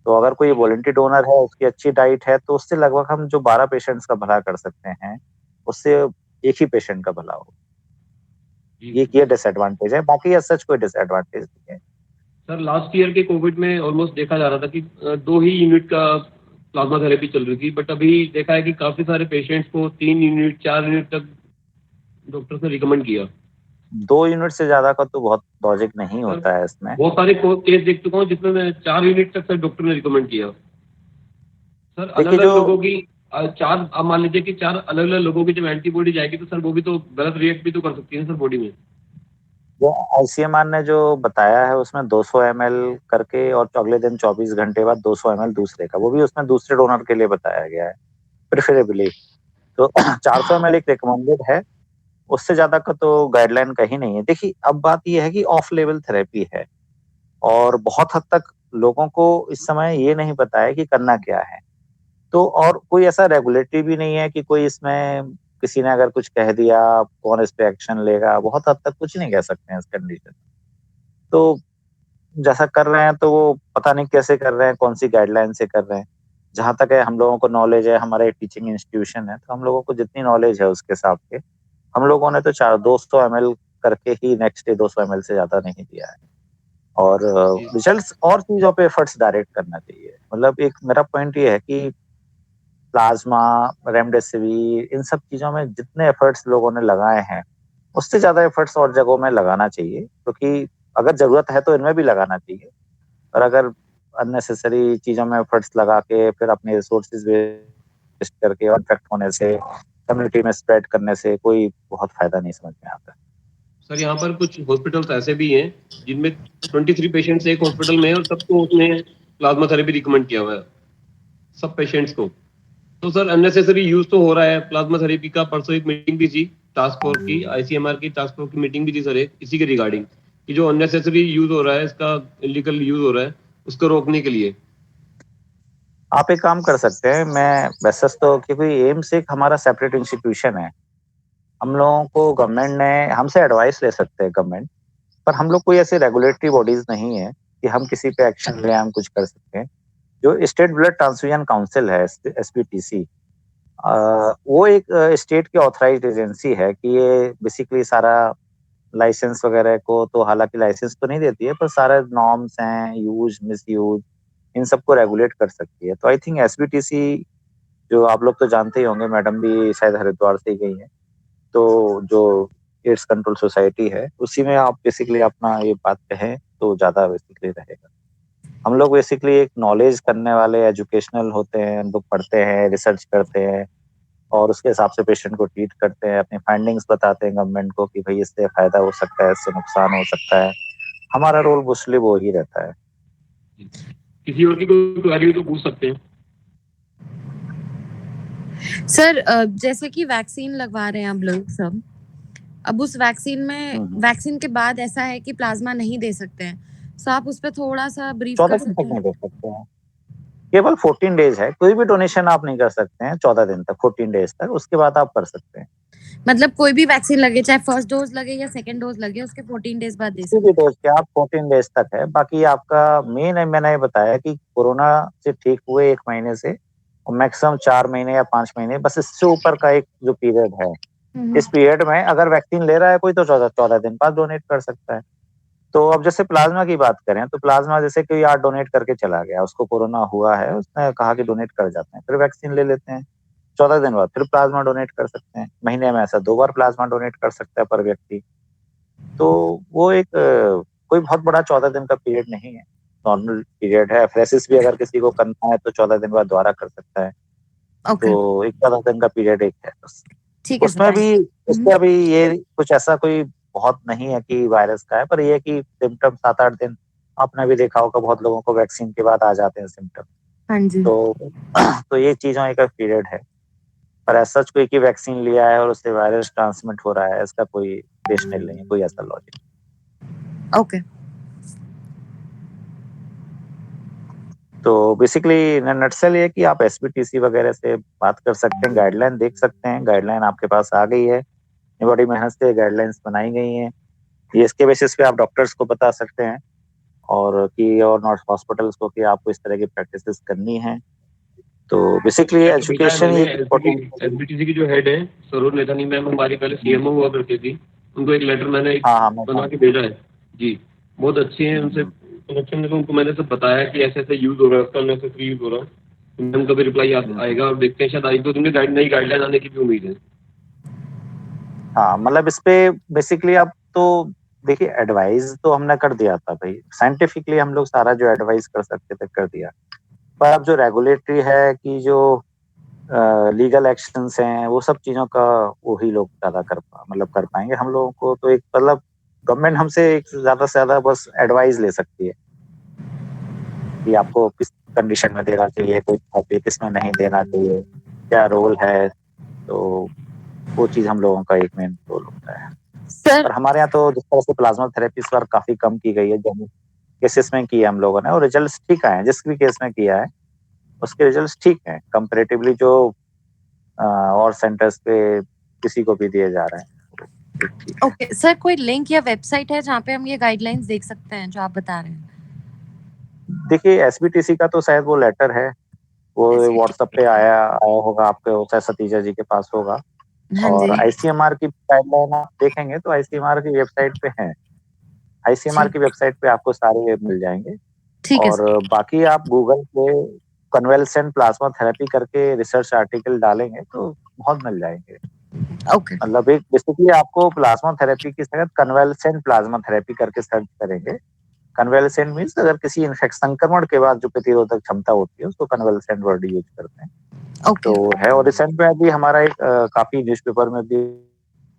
तो अगर कोई वॉलंटरी डोनर है, उसकी अच्छी डाइट है, तो उससे लगभग हम जो 12 पेशेंट्स का भला कर सकते हैं, उससे एक ही पेशेंट का भला हो। ये डिसएडवांटेज है, बाकी सच कोई डिसएडवांटेज नहीं है।
सर लास्ट ईयर के कोविड में ऑलमोस्ट देखा जा रहा था कि 2 ही यूनिट का प्लाज्मा थेरेपी चल रही थी, बट अभी देखा है कि काफी सारे पेशेंट्स को 3 यूनिट 4 यूनिट तक डॉक्टर ने रिकमेंड किया।
2 यूनिट से ज्यादा का तो बहुत लॉजिक नहीं होता है इसमें।
बहुत सारे केस देख चुका हूँ जिसमें मैं 4 यूनिट तक सर डॉक्टर ने रिकमेंड किया। सर अलग
देखिए
अलग लोगों की चार, अब मान लीजिए कि 4 अलग अलग लोगों की जब एंटीबॉडी जाएगी तो सर वो भी तो गलत रिएक्ट भी तो कर सकती है सर बॉडी में।
वो आईसीएमआर ने जो बताया है उसमें 200 ml करके और अगले दिन 24 घंटे बाद 200 ml दूसरे का, वो भी उसमें दूसरे डोनर के लिए बताया गया है प्रेफरेबली। तो 400 ml एक रिकमेंडेड है, उससे ज्यादा का तो गाइडलाइन कहीं नहीं है। देखिए अब बात यह है कि ऑफ लेवल थेरेपी है और बहुत हद तक लोगों को इस समय ये नहीं पता है कि करना क्या है। तो और कोई ऐसा रेगुलेटरी भी नहीं है कि कोई इसमें किसी ने अगर कुछ कह दिया कौन इस पे एक्शन लेगा, बहुत हद तक कुछ नहीं कह सकते हैं इस कंडीशन। तो जैसा कर रहे हैं तो वो पता नहीं कैसे कर रहे हैं, कौन सी गाइडलाइन से कर रहे हैं। जहां तक है हम लोगों को नॉलेज है, हमारा एक टीचिंग इंस्टीट्यूशन है, तो हम लोगों को जितनी नॉलेज है उसके हिसाब से हम लोगों ने तो 200 ml करके ही नेक्स्ट डे 200 ml से ज्यादा नहीं दिया है। और
जी
रिजल्ट्स और चीजों पे एफर्ट्स डायरेक्ट करना चाहिए। मतलब एक मेरा पॉइंट ये है कि प्लाज्मा, रेमडेसिविर, इन सब चीजों में जितने एफर्ट्स लोगों ने लगाए हैं, उससे ज्यादा एफर्ट्स और जगहों में लगाना चाहिए, क्योंकि अगर जरूरत है तो इनमें भी लगाना चाहिए। और अगर अननेसेसरी चीजों में एफर्ट्स लगा के फिर अपने रिसोर्सेज वेस्ट करके और इन्फेक्ट होने से, कम्युनिटी में स्प्रेड करने से कोई बहुत फायदा नहीं समझ में आता।
सर, यहाँ पर कुछ हॉस्पिटल्स ऐसे भी हैं जिनमें 23 पेशेंट्स एक हॉस्पिटल में हैं और सबको उसने प्लाज्मा थेरेपी रिकमेंड किया हुआ है, सब पेशेंट्स को। तो सर अननेसेसरी यूज तो हो रहा है प्लाज्मा थेरेपी का। परसों एक मीटिंग भी थी टास्क फोर्स की, आईसीएमआर की टास्क फोर्स की मीटिंग भी थी सर, एक इसी के रिगार्डिंग कि जो अननेसेसरी यूज हो रहा है, इसका इलीगल यूज हो रहा है, उसको रोकने के लिए।
आप एक काम कर सकते हैं, मैं वैसे तो क्योंकि एम्स एक हमारा सेपरेट इंस्टीट्यूशन है, हम लोगों को गवर्नमेंट ने हमसे एडवाइस ले सकते हैं गवर्नमेंट, पर हम लोग कोई ऐसे रेगुलेटरी बॉडीज नहीं है कि हम किसी पे एक्शन ले, हम कुछ कर सकते हैं। जो स्टेट ब्लड ट्रांसफ्यूजन काउंसिल है, एसपीटीसी, वो एक स्टेट की ऑथराइज्ड एजेंसी है कि ये बेसिकली सारा लाइसेंस वगैरह को, तो हालांकि लाइसेंस तो नहीं देती है, पर सारे नॉर्म्स हैं, यूज मिस यूज, इन सबको रेगुलेट कर सकती है। तो आई थिंक एसबीटीसी, जो आप लोग तो जानते ही होंगे, मैडम भी शायद हरिद्वार से ही गई हैं, तो जो एड्स कंट्रोल सोसाइटी है, उसी में आप बेसिकली अपना ये बात कहें तो ज्यादा बेसिकली रहेगा। हम लोग बेसिकली एक नॉलेज करने वाले एजुकेशनल होते हैं, हम लोग पढ़ते हैं, रिसर्च करते हैं और उसके हिसाब से पेशेंट को ट्रीट करते हैं, अपनी फाइंडिंग्स बताते हैं गवर्नमेंट को कि भाई इससे फायदा हो सकता है, इससे नुकसान हो सकता है। हमारा रोल मोस्टली वो ही रहता है।
किसी और की कोई क्वेरी हो तो पूछ सकते हैं।
सर जैसे कि वैक्सीन लगवा रहे हैं हम लोग सब, अब उस वैक्सीन में वैक्सीन के बाद ऐसा है कि प्लाज्मा नहीं दे सकते हैं, तो आप उस पर थोड़ा सा ब्रीफ कर
14 दिन
सकते
तक नहीं
हैं?
दे सकते हैं, केवल 14 डेज है, कोई भी डोनेशन आप नहीं कर सकते हैं 14 दिन तक, 14 डेज तक, उसके बाद आप कर सकते हैं।
मतलब कोई भी वैक्सीन लगे, चाहे फर्स्ट डोज लगे या सेकंड डोज लगे, उसके 14 डेज बाद दे
किसी भी
सकते
डोज के आप 14 डेज तक है। बाकी आपका मेन है, मैंने ये बताया कि कोरोना से ठीक हुए 1 महीने से मैक्सिमम 4 महीने या 5 महीने, बस इससे ऊपर का एक जो पीरियड है,
हैं।
इस पीरियड में अगर वैक्सीन ले रहा है कोई तो 14 दिन बाद डोनेट कर सकता है। तो अब जैसे प्लाज्मा की बात करें, तो प्लाज्मा जैसे कोई आज डोनेट करके चला गया, उसको कोरोना हुआ है, उसने कहा कि डोनेट कर जाते हैं, फिर वैक्सीन ले लेते हैं, 14 दिन बाद फिर प्लाज्मा डोनेट कर सकते हैं। महीने में ऐसा 2 बार प्लाज्मा डोनेट कर सकता है पर व्यक्ति। तो वो एक कोई बहुत बड़ा 14 दिन का पीरियड नहीं है, नॉर्मल पीरियड है। फ्रेसिस भी अगर किसी को करना है तो 14 दिन बाद दोबारा कर सकता है।
ओके,
तो एक 14 दिन का पीरियड एक है बस।
ठीक है सर,
उसमें
थैंक
भी
यू।
उसका भी ये कुछ ऐसा कोई बहुत नहीं है कि वायरस का है, पर ये है कि सिम्टम 7-8 दिन आपने भी देखा होगा, बहुत लोगों को वैक्सीन के बाद आ जाते हैं सिम्टम।
हाँ जी।
तो तो ये चीजों का पीरियड है, पर ऐसा कोई कि वैक्सीन लिया है और उससे वायरस ट्रांसमिट हो रहा है, इसका कोई रेशनल नहीं है, कोई ऐसा लॉजिक।
ओके।
तो बेसिकली नटसेल ये कि आप एसबीटीसी वगैरह से बात कर सकते हैं, गाइडलाइन देख सकते हैं, गाइडलाइन आपके पास आ गई है, बड़ी मेहनत से गाइडलाइंस बनाई गई हैं। ये इसके बेसिस पे आप डॉक्टर्स को बता सकते हैं और कि और नॉट हॉस्पिटल्स को कि आपको इस तरह की प्रैक्टिसेस करनी है। तो बेसिकली
मैंने भेजा है,
एजुकेशन ही
मैंने
एक इम्पोर्टेंट।
एसबीटीसी की जो हेड है सरोज नेथानी मैम, हमारी पहले सीएमओ हुआ करती थी, उनको एक लेटर मैंने एक
हाँ हाँ, मैं
बना के
जानता
भेजा है। जी, बहुत अच्छी हैं, उनसे कनेक्शन में तो उनको मैंने सब बताया कि ऐसे ऐसे यूज हो रहा है, उसका अननेसेसरी यूज हो रहा है। मैम का भी रिप्लाई
हूँ।
आएगा और देखते हैं, शायद आई 2 दिन में नई गाइडलाइन आने की भी उम्मीद है।
हाँ, मतलब इस पे बेसिकली आप तो देखिए, एडवाइस तो हमने कर दिया था भाई, साइंटिफिकली हम लोग सारा जो एडवाइस कर सकते थे कर दिया। पर अब जो रेगुलेटरी है कि जो लीगल एक्शंस हैं, वो सब चीजों का वही लोग ज्यादा मतलब कर पाएंगे। हम लोगों को तो एक मतलब गवर्नमेंट हमसे एक ज्यादा से ज्यादा बस एडवाइस ले सकती है कि आपको किस कंडीशन में देना चाहिए, कोई थेरेपी किसमें नहीं देना चाहिए, क्या रोल है। तो वो चीज हम लोगों का एक मेन रोल होता है।
सर
और हमारे यहाँ तो जिस तरह से प्लाज्मा थेरेपी इस बार काफी कम की गई है, जो केसेस में की है हम लोगों ने, और रिजल्ट ठीक आए हैं, जिस भी केस में किया है उसके रिजल्ट ठीक हैं कंपेरेटिवली, जो और सेंटर्स पे किसी को भी दिए जा रहे हैं, वो ठीक है।
ओके सर, कोई लिंक या वेबसाइट है जहाँ पे हम ये गाइडलाइंस देख सकते हैं जो आप बता रहे हैं?
देखिए, एसबीटीसी का तो शायद वो लेटर है, वो व्हाट्सएप पे आया आया होगा आपके, शायद सतीजा जी के पास होगा।
हाँ
और
जी।
आईसीएमआर की गाइडलाइन आप देखेंगे तो आईसीएमआर की वेबसाइट पे है, आईसीएमआर की
ठीक
वेबसाइट पे आपको सारे मिल जाएंगे।
ठीक है
और
सर।
बाकी आप गूगल पे कन्वेलसेंट प्लाज्मा थेरेपी करके रिसर्च आर्टिकल डालेंगे तो बहुत मिल जाएंगे।
ओके।
मतलब एक बेसिकली आपको प्लाज्मा थेरेपी की जगह कन्वेलसेंट प्लाज्मा थेरेपी करके सर्च करेंगे। कन्वेलसेंट मीन्स अगर किसी इन्फेक्शन संक्रमण के बाद जो प्रतिरोधक क्षमता होती है उसको कन्वेलसेंट वर्ड यूज करते हैं।
ओके।
तो है, और रिसेंट में अभी हमारा एक काफी न्यूज़पेपर में भी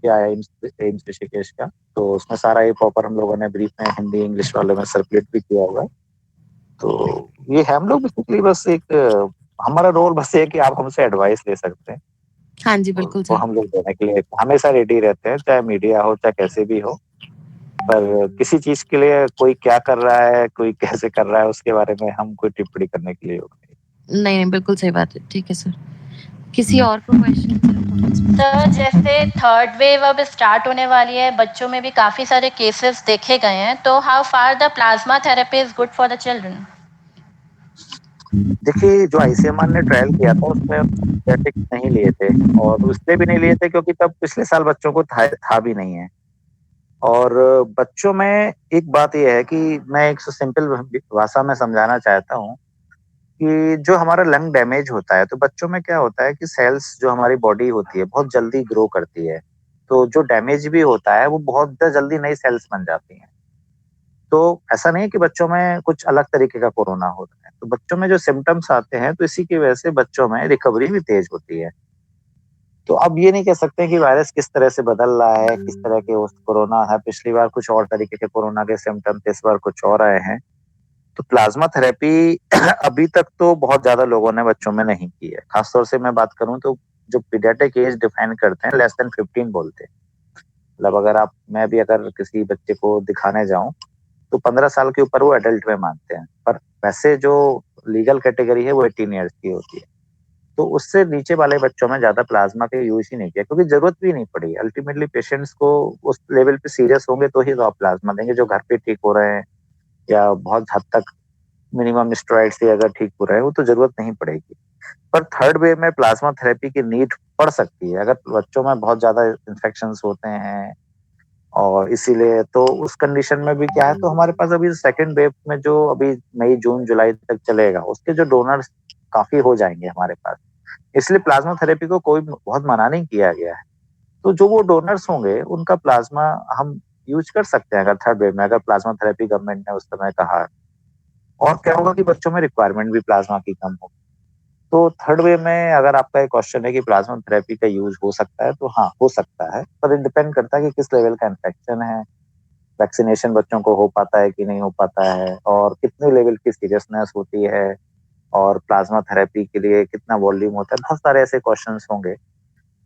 आया है एम्स ऋषिकेश का। तो उसमें सारा ये प्रॉपर हम लोगों ने ब्रीफ में हिंदी इंग्लिश वाले में सर्कुलेट भी किया हुआ है। तो ये है, हम लोग बेसिकली बस एक हमारा रोल बस ये है कि आप हमसे एडवाइस ले सकते हैं
हाँ जी,
और
बिल्कुल
वो
सर।
हम लोग देने के लिए हमेशा रेडी रहते हैं, चाहे मीडिया हो चाहे कैसे भी हो। पर किसी चीज के लिए कोई क्या कर रहा है, कोई कैसे कर रहा है, उसके बारे में हम कोई टिप्पणी करने के लिए योग नहीं।
नहीं, नहीं, बिल्कुल सही बात है। ठीक है सर। किसी और को क्वेश्चन सर?
सर जैसे थर्ड वेव अब स्टार्ट होने वाली है, बच्चों में भी काफी सारे केसेस देखे गए हैं, तो how far the plasma therapy is good for the children?
देखिए, जो आईसीएमआर ने ट्रायल किया था उसमें पीडियाट्रिक्स नहीं लिए थे, और इसलिए भी नहीं लिए थे क्योंकि तब पिछले साल बच्चों को था भी नहीं है। और बच्चों में एक बात ये है कि मैं एक सिंपल भाषा में समझाना चाहता हूँ कि जो हमारा लंग डैमेज होता है तो बच्चों में क्या होता है कि सेल्स जो हमारी बॉडी होती है बहुत जल्दी ग्रो करती है। तो जो डैमेज भी होता है वो बहुत जल्दी नई सेल्स बन जाती हैं। तो ऐसा नहीं है कि बच्चों में कुछ अलग तरीके का कोरोना होता है। तो बच्चों में जो सिम्टम्स आते हैं तो इसी की वजह से बच्चों में रिकवरी भी तेज होती है। तो अब ये नहीं कह सकते कि वायरस किस तरह से बदल रहा है, किस तरह के उस कोरोना है। पिछली बार कुछ और तरीके के कोरोना के सिम्टम थे, इस बार कुछ और आए हैं। तो प्लाज्मा थेरेपी अभी तक तो बहुत ज्यादा लोगों ने बच्चों में नहीं की है। खासतौर से मैं बात करूं तो जो पीडियाट्रिक एज डिफाइन करते हैं लेस देन 15 बोलते हैं। मतलब अगर आप मैं भी अगर किसी बच्चे को दिखाने जाऊं तो 15 साल के ऊपर वो एडल्ट में मानते हैं, पर वैसे जो लीगल कैटेगरी है वो 18 ईयर्स की होती है। तो उससे नीचे वाले बच्चों में ज्यादा प्लाज्मा का यूज ही नहीं किया क्योंकि जरूरत भी नहीं पड़ी। अल्टीमेटली पेशेंट्स को उस लेवल पे सीरियस होंगे तो ही तो आप प्लाज्मा देंगे। जो घर पे ठीक हो रहे हैं या बहुत हद तक मिनिमम स्टेरॉइड से अगर ठीक हो रहे हैं वो तो जरूरत नहीं पड़ेगी। पर थर्ड वेव में प्लाज्मा थेरेपी की नीड पड़ सकती है अगर बच्चों में बहुत ज्यादा इन्फेक्शन होते हैं। और इसीलिए तो उस कंडीशन में भी क्या है, तो हमारे पास अभी सेकेंड वेव में जो अभी मई जून जुलाई तक चलेगा उसके जो डोनर्स काफी हो जाएंगे हमारे पास। इसलिए प्लाज्मा थेरेपी को कोई बहुत मना नहीं किया गया है। तो जो वो डोनर्स होंगे उनका प्लाज्मा हम यूज कर सकते हैं अगर थर्ड वेव में, अगर प्लाज्मा थेरेपी गवर्नमेंट ने उस समय कहा है। और क्या होगा कि बच्चों में रिक्वायरमेंट भी प्लाज्मा की कम होगी। तो थर्ड वेव में अगर आपका एक क्वेश्चन है कि प्लाज्मा थेरेपी का यूज हो सकता है तो हाँ हो सकता है, पर ये डिपेंड करता है कि किस लेवल का इन्फेक्शन है, वैक्सीनेशन बच्चों को हो पाता है कि नहीं हो पाता है, और कितने लेवल की सीरियसनेस होती है, और प्लाज्मा थेरेपी के लिए कितना वॉल्यूम होता है। बहुत सारे ऐसे क्वेश्चंस होंगे।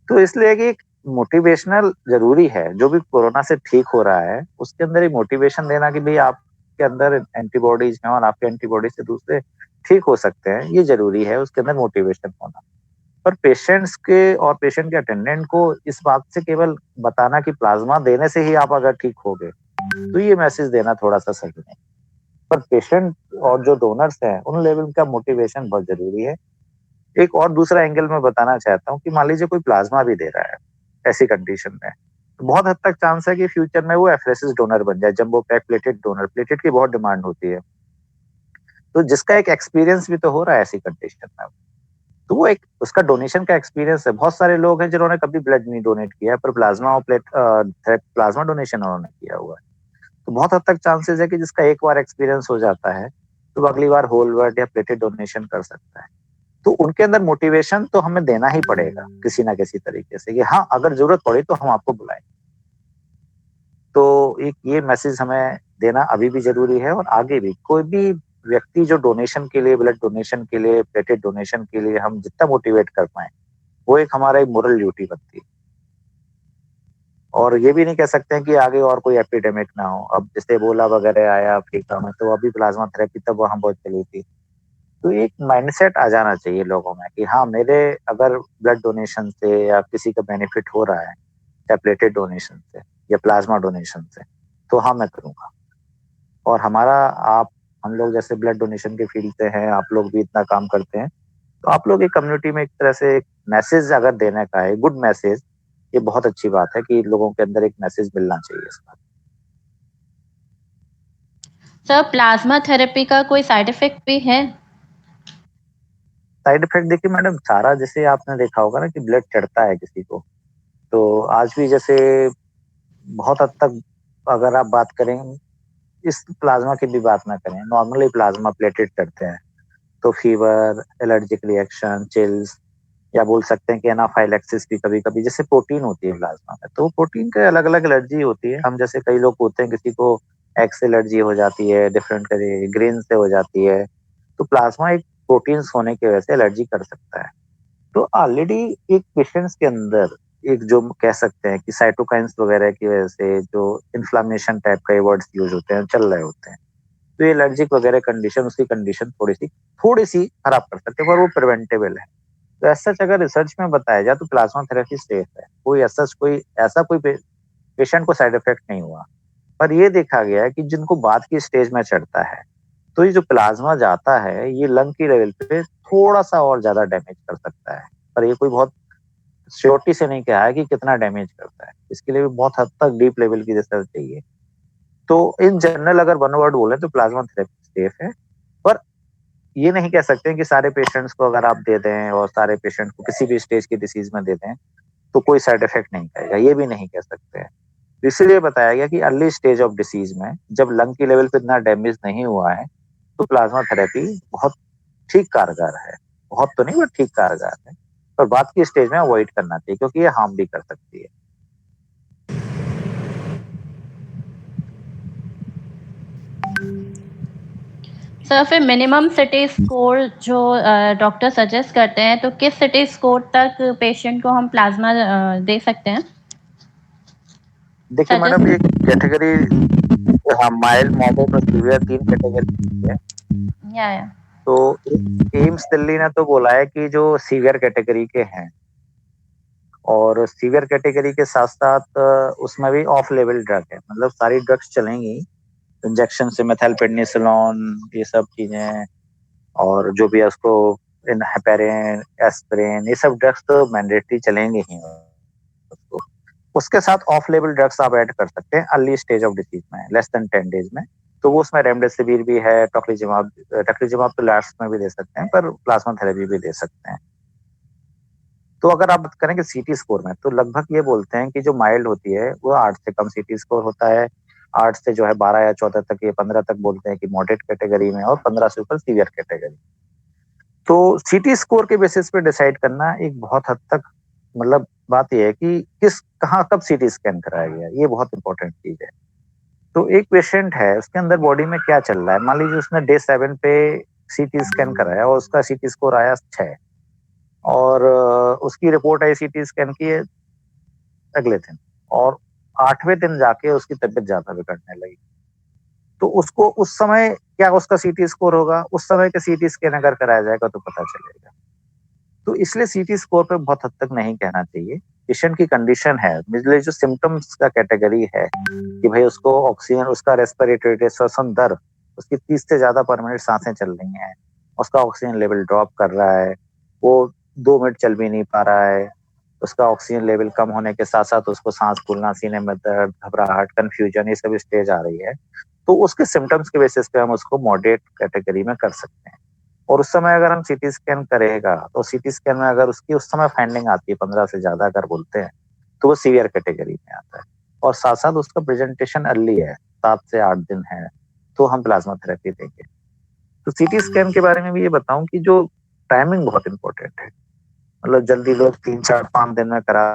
तो इसलिए कि मोटिवेशनल जरूरी है। जो भी कोरोना से ठीक हो रहा है उसके अंदर एक मोटिवेशन देना कि भाई आपके अंदर एंटीबॉडीज हैं और आपके एंटीबॉडी से दूसरे ठीक हो सकते हैं, ये जरूरी है, उसके अंदर मोटिवेशन होना। पर पेशेंट्स के और पेशेंट के अटेंडेंट को इस बात से केवल बताना कि प्लाज्मा देने से ही आप अगर ठीक हो गए, तो ये मैसेज देना थोड़ा सा सही नहीं। पर पेशेंट और जो डोनर्स हैं उन लेवल का मोटिवेशन बहुत जरूरी है। एक और दूसरा एंगल मैं बताना चाहता हूँ कि मान लीजिए कोई प्लाज्मा भी दे रहा है ऐसी कंडीशन में, तो बहुत हद तक चांस है कि फ्यूचर में वो एफरेसिस डोनर बन जाए, जंबो पैक प्लेटेट डोनर। प्लेटेट की बहुत डिमांड होती है, तो जिसका एक एक्सपीरियंस भी तो हो रहा है ऐसी कंडीशन में, तो वो एक उसका डोनेशन का एक्सपीरियंस है। बहुत सारे लोग हैं जिन्होंने कभी ब्लड नहीं डोनेट किया है पर प्लाज्मा और प्लाज्मा डोनेशन उन्होंने किया हुआ है। तो बहुत हद तक चांसेस है कि जिसका एक बार एक्सपीरियंस हो जाता है तो वो अगली बार होल ब्लड या प्लेटेड डोनेशन कर सकता है। तो उनके अंदर मोटिवेशन तो हमें देना ही पड़ेगा किसी ना किसी तरीके से कि हाँ अगर जरूरत पड़ी तो हम आपको बुलाएं। तो एक ये मैसेज हमें देना अभी भी जरूरी है, और आगे भी कोई भी व्यक्ति जो डोनेशन के लिए, ब्लड डोनेशन के लिए, प्लेटेड डोनेशन के लिए हम जितना मोटिवेट कर पाए वो एक हमारा एक मोरल ड्यूटी बनती है। और ये भी नहीं कह सकते हैं कि आगे और कोई एपिडेमिक ना हो। अब जैसे एबोला वगैरह आया अफ्रीका में तो अभी प्लाज्मा थेरेपी तब वहां बहुत चली थी। तो एक माइंडसेट आ जाना चाहिए लोगों में कि हाँ मेरे अगर ब्लड डोनेशन से या किसी का बेनिफिट हो रहा है, या प्लेटेड डोनेशन से या प्लाज्मा डोनेशन से, तो हाँ मैं करूँगा। और हमारा आप हम लोग जैसे ब्लड डोनेशन के फील्ड से हैं, आप लोग भी इतना काम करते हैं, तो आप लोग एक कम्युनिटी में एक तरह से एक मैसेज अगर देने का है, गुड मैसेज, ये बहुत अच्छी बात है कि लोगों के अंदर एक मैसेज मिलना चाहिए इसका।
सर प्लाज्मा थेरेपी का कोई साइड इफेक्ट भी है?
साइड इफेक्ट देखिए मैडम, सारा जैसे आपने देखा होगा ना कि ब्लड चढ़ता है किसी को, तो आज भी जैसे बहुत हद तक अगर आप बात करें, इस प्लाज्मा की भी बात ना करें, नॉर्मली प्लाज्मा प्लेटेड करते हैं, तो फीवर, एलर्जिक रिएक्शन, चिल्स, या बोल सकते हैं कि एनाफाइलैक्सिस भी कभी-कभी, जैसे प्रोटीन होती है प्लाज्मा में, तो प्रोटीन के अलग-अलग एलर्जी होती है। हम जैसे कई लोग होते हैं, किसी को एक्स एलर्जी हो जाती है, डिफरेंट करे ग्रेन से हो जाती है, तो प्लाज्मा एक प्रोटीन्स होने की वजह से एलर्जी कर सकता है। तो ऑलरेडी एक पेशेंट्स के अंदर एक जो कह सकते हैं कि साइटोकाइन्स वगैरह की वजह से जो इन्फ्लेमेशन टाइप का वर्ड्स यूज होते हैं, चल रहे होते हैं, तो ये एलर्जिक वगैरह कंडीशन, उसकी कंडीशन थोड़ी सी खराब कर सकते हैं, पर वो प्रिवेंटेबल है। तो ऐसा अगर रिसर्च में बताया जाए तो प्लाज्मा थेरेपी सेफ है, कोई पेशेंट को साइड इफेक्ट नहीं हुआ। पर ये देखा गया है कि जिनको बाद की स्टेज में चढ़ता है, तो ये जो प्लाज्मा जाता है, ये लंग की लेवल पे थोड़ा सा और ज्यादा डैमेज कर सकता है, पर ये कोई बहुत श्योरिटी से नहीं कहा है कि कितना डैमेज करता है, इसके लिए भी बहुत हद तक डीप लेवल की रिसर्च चाहिए। तो इन जनरल अगर वन वर्ड बोले तो प्लाज्मा थेरेपी सेफ है, पर ये नहीं कह सकते कि सारे पेशेंट्स को अगर आप दे दें और सारे पेशेंट को किसी भी स्टेज की डिसीज में दे दें तो कोई साइड इफेक्ट नहीं करेगा, ये भी नहीं कह सकते हैं। इसलिए बताया गया कि अर्ली स्टेज ऑफ डिसीज में जब लंग की लेवल पे इतना डैमेज नहीं हुआ है, तो प्लाज्मा थेरेपी बहुत ठीक कारगर है, बहुत तो नहीं बट ठीक कारगर है, पर बाद की स्टेज में अवॉइड करना चाहिए क्योंकि ये हार्म भी कर सकती है।
सर फिर मिनिमम सिटी स्कोर जो डॉक्टर सजेस्ट करते हैं, तो किस सिटी स्कोर तक पेशेंट को हम प्लाज्मा दे सकते हैं?
देखिए मैडम, एक
सजेस्ट
कैटेगरी, हाँ, माइल्ड, मॉडरेट और सीवियर 3 कैटेगरी है।
या
तो एम्स दिल्ली ने तो बोला है कि जो सीवियर कैटेगरी के हैं, और सीवियर कैटेगरी के साथ-साथ उसमें भी ऑफ लेवल ड्रग है, मतलब सारी ड्रग्स चलेंगी, इंजेक्शन से मेथिलपेनिसिलिन, ये सब चीजें, और जो भी है उसको इन हेपेरिन, एस्पिरिन, ये सब ड्रग्स तो मैंडेटरी चलेंगे ही उसको। उसके साथ ऑफ लेवल ड्रग्स आप ऐड कर सकते हैं अर्ली स्टेज ऑफ डिसीज में, लेस देन 10 डेज में। तो वो उसमें रेमडेसिविर भी है, टोक्लीजुमाब तो लास्ट में भी दे सकते हैं, पर प्लाज्मा थेरेपी भी दे सकते हैं। तो अगर आप करेंगे सीटी स्कोर में, तो लगभग ये बोलते हैं कि जो माइल्ड होती है वो 8 से कम सीटी स्कोर होता है, 8 से जो है 12 या 14 तक, ये 15 तक बोलते हैं कि मॉडरेट कैटेगरी में, और 15 से ऊपर सीवियर कैटेगरी। तो सीटी स्कोर के बेसिस पे डिसाइड करना एक बहुत हद तक, मतलब बात ये है कि कहाँ कब सीटी स्कैन कराया गया, ये बहुत इंपॉर्टेंट चीज है। तो एक पेशेंट है, उसके अंदर बॉडी में क्या चल रहा है, मान लीजिए उसने डे 7 पे सीटी स्कैन कराया और उसका सीटी स्कोर आया 6, और उसकी रिपोर्ट आई सीटी स्कैन की है अगले दिन, और 8वें दिन जाके उसकी तबीयत ज्यादा बिगड़ने लगी, तो उसको उस समय क्या उसका सीटी स्कोर होगा, उस समय का सीटी स्कैन अगर कराया जाएगा तो पता चलेगा। तो इसलिए सीटी स्कोर पे बहुत हद तक नहीं कहना चाहिए, पेशेंट की कंडीशन है, मतलब जो सिम्टम्स का कैटेगरी है कि भाई उसको ऑक्सीजन, उसका रेस्पिरेटरी श्वसन दर, उसकी 30 से ज्यादा पर मिनट सांसें चल रही हैं, उसका ऑक्सीजन लेवल ड्रॉप कर रहा है, वो 2 मिनट चल भी नहीं पा रहा है, उसका ऑक्सीजन लेवल कम होने के साथ साथ उसको सांस फूलना, सीने में दर्द, घबराहट, कंफ्यूजन, ये सब स्टेज आ रही है, तो उसके सिम्टम्स के बेसिस पे हम उसको मॉडरेट कैटेगरी में कर सकते हैं। और उस समय अगर हम सीटी स्कैन करेगा, तो सीटी स्कैन में अगर उसकी उस समय फाइंडिंग आती है 15 से ज्यादा अगर बोलते हैं, तो वो सीवियर कैटेगरी में आता है, और साथ साथ उसका प्रेजेंटेशन अर्ली है, 7 से 8 दिन है, तो हम प्लाज्मा थेरेपी देंगे। तो सीटी स्कैन के बारे में भी ये बताऊं कि जो टाइमिंग बहुत इंपॉर्टेंट है, मतलब जल्दी लोग 3, 4, 5 दिन में करा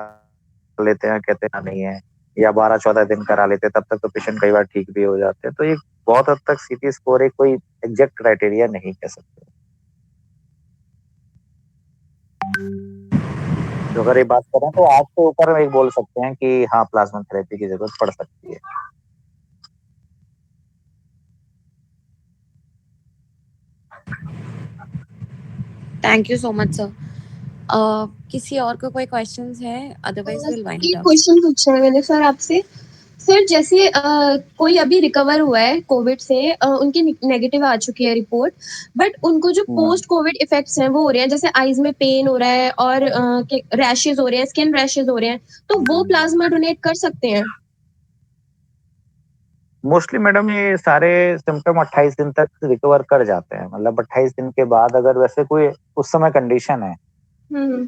लेते हैं, कहते हैं नहीं है, या 12, 14 दिन करा लेते हैं, तब तक तो पेशेंट कई बार ठीक भी हो जाते हैं। तो ये बहुत हद तक सीटी स्कोर एक कोई एग्जैक्ट क्राइटेरिया नहीं कह सकते। तो अगर ये बात करें तो आज के ऊपर हम एक बोल सकते हैं कि हाँ, प्लाज्मा थेरेपी की जरूरत पड़ सकती है।
Thank you so much sir. किसी और को कोई क्वेश्चंस है? अदरवाइज विल वाइंड इट
एक
अप।
क्वेश्चन पूछना है मैंने सर आपसे। सर जैसे कोई अभी रिकवर हुआ है कोविड से, उनकी नेगेटिव आ चुकी है रिपोर्ट, बट उनको जो पोस्ट कोविड इफेक्ट्स हैं वो हो रहे हैं, जैसे आईज में पेन हो रहा है और रैशेज हो रहे हैं, स्किन रैशेज हो रहे हैं, तो वो प्लाज्मा डोनेट कर सकते हैं?
मोस्टली मैडम ये सारे सिम्टम 28 दिन तक रिकवर कर जाते हैं। मतलब 28 दिन के बाद अगर वैसे कोई उस समय कंडीशन है,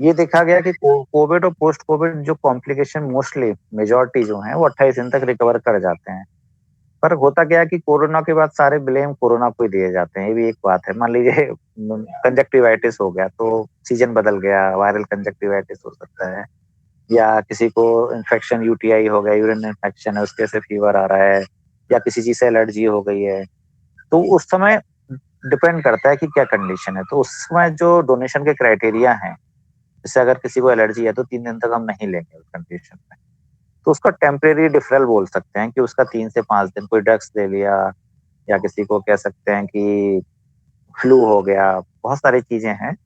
ये देखा गया कि कोविड और पोस्ट कोविड जो कॉम्प्लिकेशन मोस्टली मेजॉरिटी जो है वो 28 दिन तक रिकवर कर जाते हैं। पर होता क्या है कि कोरोना के बाद सारे ब्लेम कोरोना को ही दिए जाते हैं। ये भी एक बात है। मान लीजिए कंजक्टिवाइटिस हो गया तो सीजन बदल गया, वायरल कंजक्टिवाइटिस हो सकता है, या किसी को इन्फेक्शन यूटीआई हो गया, यूरिन इन्फेक्शन है, उसके से फीवर आ रहा है, या किसी चीज से एलर्जी हो गई है। तो उस समय डिपेंड करता है कि क्या कंडीशन है। तो उस समय जो डोनेशन के क्राइटेरिया हैं, जैसे अगर किसी को एलर्जी है तो 3 दिन तक हम नहीं लेंगे उस कंडीशन में। तो उसका टेम्परेरी डिफरल बोल सकते हैं कि उसका 3 से 5 दिन कोई ड्रग्स ले लिया, या किसी को कह सकते हैं कि फ्लू हो गया, बहुत सारी चीजें हैं।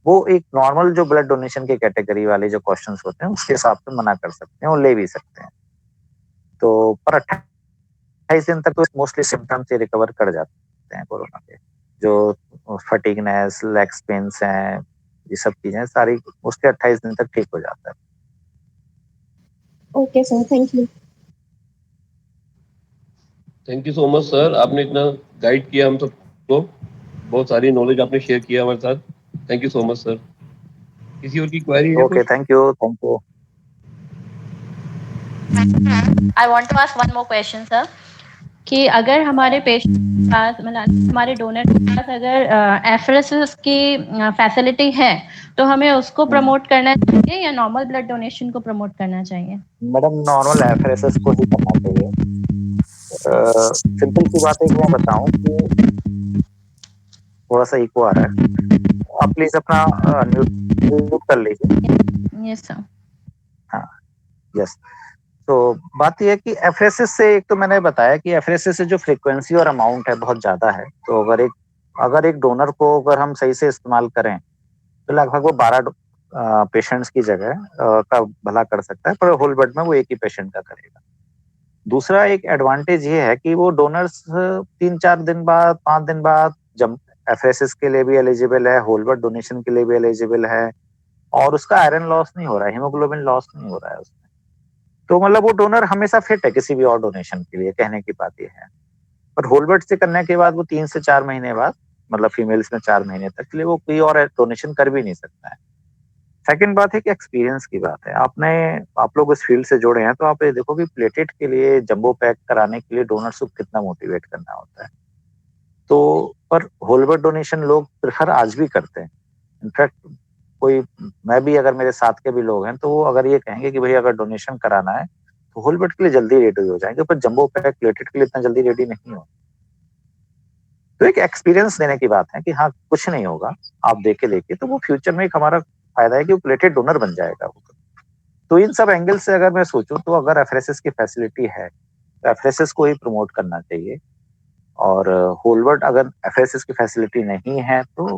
वो एक नॉर्मल जो ब्लड डोनेशन के कैटेगरी वाले जो क्वेश्चंस होते हैं उसके हिसाब से मना कर सकते हैं और ले भी सकते हैं। तो पर 28 दिन तक तो मोस्टली सिम्टम से रिकवर कर जाते हैं कोरोना के। जो फटीगनेस, लेग्स पेन्स हैं, ये सब चीजें सारी मोस्टली 28 दिन तक ठीक हो जाता है।
Okay sir, thank you.
Thank you so much sir, आपने इतना गाइड किया हम सबको, बहुत सारी नॉलेज आपने शेयर किया हमारे साथ। Thank you so much sir. किसी और की क्वेरी है
ओके,
कुछ?
Thank you, thank you.
I want to ask one more question, sir. कि अगर हमारे पेशेंट के पास मतलब हमारे डोनर के पास अगर एफरेसिस की फैसिलिटी है तो हमें उसको प्रमोट करना चाहिए या नॉर्मल ब्लड डोनेशन को प्रमोट करना चाहिए?
मैडम नॉर्मल एफरेसिस को ही करना चाहिए। सिंपल सी बात है कि मैं बताऊं कि थोड़ा सा इको आ रहा है, आप प्लीज अपना म्यूट कर लीजिए।
Yes sir.
हाँ, यस। तो बात यह है कि एफरेसिस से, एक तो मैंने बताया कि एफरेसिस से जो फ्रीक्वेंसी और अमाउंट है बहुत ज्यादा है। तो अगर एक डोनर को अगर हम सही से इस्तेमाल करें तो लगभग वो 12 पेशेंट्स की जगह का भला कर सकता है, पर होल ब्लड में वो एक ही पेशेंट का करेगा। दूसरा एक एडवांटेज ये है कि वो डोनर्स 3-4 दिन बाद, 5 दिन बाद जब एफरेसिस के लिए भी एलिजिबल है, होल ब्लड डोनेशन के लिए भी एलिजिबल है, और उसका आयरन लॉस नहीं हो रहा है, हीमोग्लोबिन लॉस नहीं हो रहा है उसमें। तो मतलब वो डोनर हमेशा फिट है किसी भी और डोनेशन के लिए, कहने की बात ये है। पर होल ब्लड से करने के बाद वो 3 से 4 महीने बाद, मतलब फीमेल्स में 4 महीने तक के लिए वो कोई और डोनेशन कर भी नहीं सकता है। सेकंड बात है कि एक्सपीरियंस की बात है। आप लोग इस फील्ड से जुड़े हैं तो आप ये देखो कि प्लेटेट के लिए जंबो पैक कराने के लिए डोनर्स को कितना मोटिवेट करना होता है। तो पर होल ब्लड डोनेशन लोग प्रेफर आज भी करते हैं। इनफैक्ट मैं भी, अगर मेरे साथ के भी लोग हैं तो वो अगर ये कहेंगे कि भाई अगर डोनेशन कराना है तो होल ब्लड के लिए जल्दी रेडी हो जाएंगे, पर जंबो पैक प्लेटेट के लिए इतना जल्दी रेडी नहीं हो। तो एक एक्सपीरियंस देने की बात है कि हाँ कुछ नहीं होगा, आप देखे देखिए, तो वो फ्यूचर में एक हमारा फायदा है कि वो प्लेटेड डोनर बन जाएगा वो। तो इन सब एंगल से अगर मैं सोचूं तो अगर एफरेसिस की फैसिलिटी है तो एफरेसिस को ही प्रमोट करना चाहिए। और होल ब्लड अगर एफरेसिस की फैसिलिटी नहीं है तो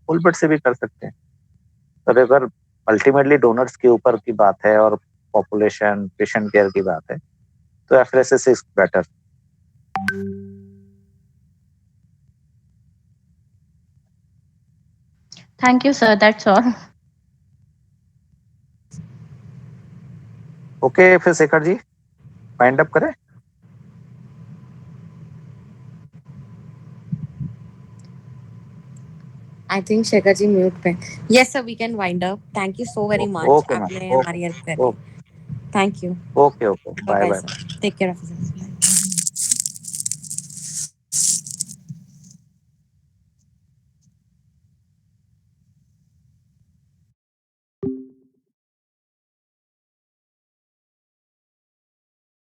होल ब्लड से भी कर सकते हैं। पर अगर अल्टीमेटली डोनर्स के ऊपर की बात है और पॉपुलेशन पेशेंट केयर की बात है तो apheresis is better.
Thank you sir, that's all.
Okay, फिर शेखर जी वाइंड अप करें।
I think Shekhar ji mute पे। Yes sir, we can wind up. Thank you so very much,
okay
आपने
मैम,
हमारी हेल्प करी। Thank you.
Okay okay, bye
bye
bye.
Sir, take care of yourself.